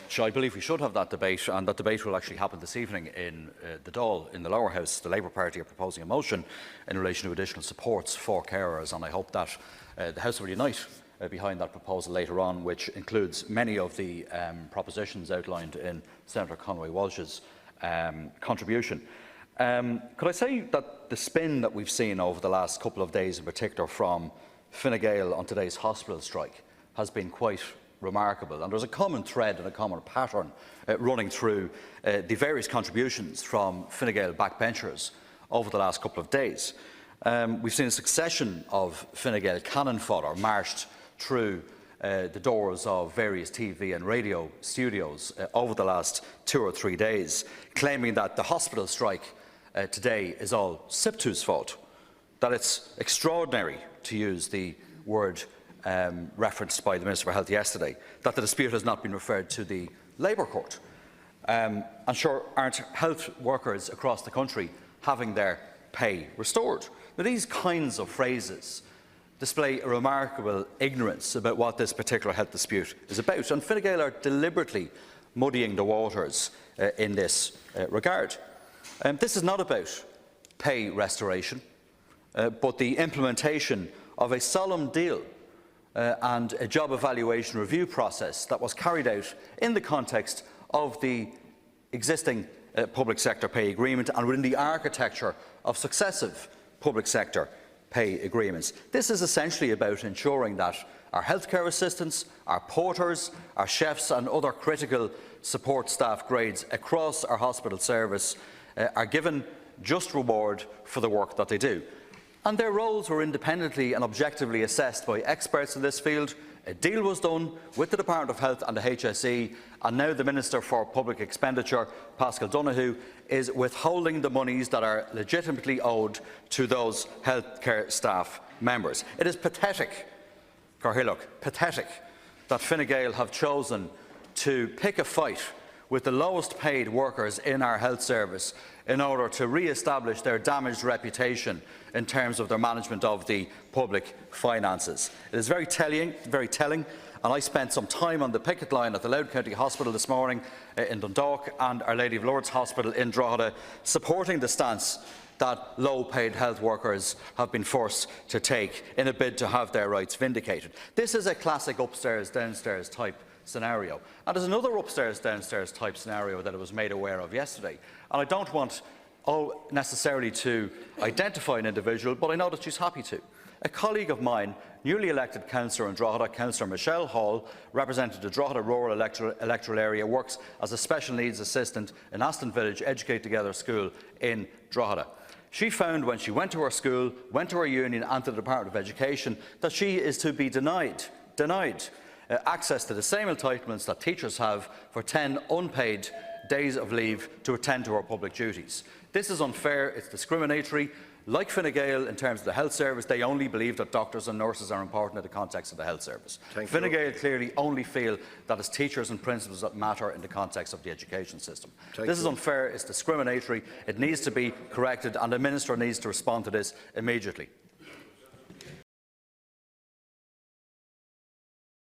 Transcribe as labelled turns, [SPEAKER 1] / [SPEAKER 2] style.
[SPEAKER 1] much. I believe we should have that debate, and that debate will actually happen this evening in the Dáil, in the lower house. The Labour Party are proposing a motion in relation to additional supports for carers, and I hope that the House will unite behind that proposal later on, which includes many of the propositions outlined in Senator Conway Walsh's contribution. Could I say that the spin that we've seen over the last couple of days, in particular from Fine Gael on today's hospital strike, has been quite remarkable, and there's a common thread and a common pattern running through the various contributions from Fine Gael backbenchers over the last couple of days. We've seen a succession of Fine Gael cannon fodder marched through the doors of various TV and radio studios over the last 2 or 3 days, claiming that the hospital strike today is all SIPTU's fault, that it's extraordinary, to use the word referenced by the Minister for Health yesterday, that the dispute has not been referred to the Labour Court. And sure, aren't health workers across the country having their pay restored? Now, these kinds of phrases display a remarkable ignorance about what this particular health dispute is about, and Fine Gael are deliberately muddying the waters in this regard. This is not about pay restoration, but the implementation of a solemn deal and a job evaluation review process that was carried out in the context of the existing public sector pay agreement and within the architecture of successive public sector pay agreements. This is essentially about ensuring that our healthcare assistants, our porters, our chefs and other critical support staff grades across our hospital service are given just reward for the work that they do. And their roles were independently and objectively assessed by experts in this field. A deal was done with the Department of Health and the HSE, and now the Minister for Public Expenditure, Paschal Donoghue, is withholding the monies that are legitimately owed to those healthcare staff members. It is pathetic, Carhillock, pathetic, that Fine Gael have chosen to pick a fight with the lowest paid workers in our health service in order to re-establish their damaged reputation in terms of their management of the public finances. It is very telling, and I spent some time on the picket line at the Louth County Hospital this morning in Dundalk and Our Lady of Lourdes Hospital in Drogheda, supporting the stance that low-paid health workers have been forced to take in a bid to have their rights vindicated. This is a classic upstairs-downstairs type scenario. And there's another upstairs-downstairs type scenario that I was made aware of yesterday. And I don't want necessarily to identify an individual, but I know that she's happy to. A colleague of mine, newly elected councillor in Drogheda, Councillor Michelle Hall, represented the Drogheda rural electoral area, works as a special needs assistant in Aston Village Educate Together school in Drogheda. She found when she went to her school, went to her union and to the Department of Education that she is to be denied access to the same entitlements that teachers have for 10 unpaid days of leave to attend to our public duties. This is unfair, it's discriminatory. Like Fine Gael, in terms of the health service, they only believe that doctors and nurses are important in the context of the health service. Fine Gael clearly only feel that it's teachers and principals that matter in the context of the education system. This is unfair, it's discriminatory, it needs to be corrected, and the Minister needs to respond to this immediately.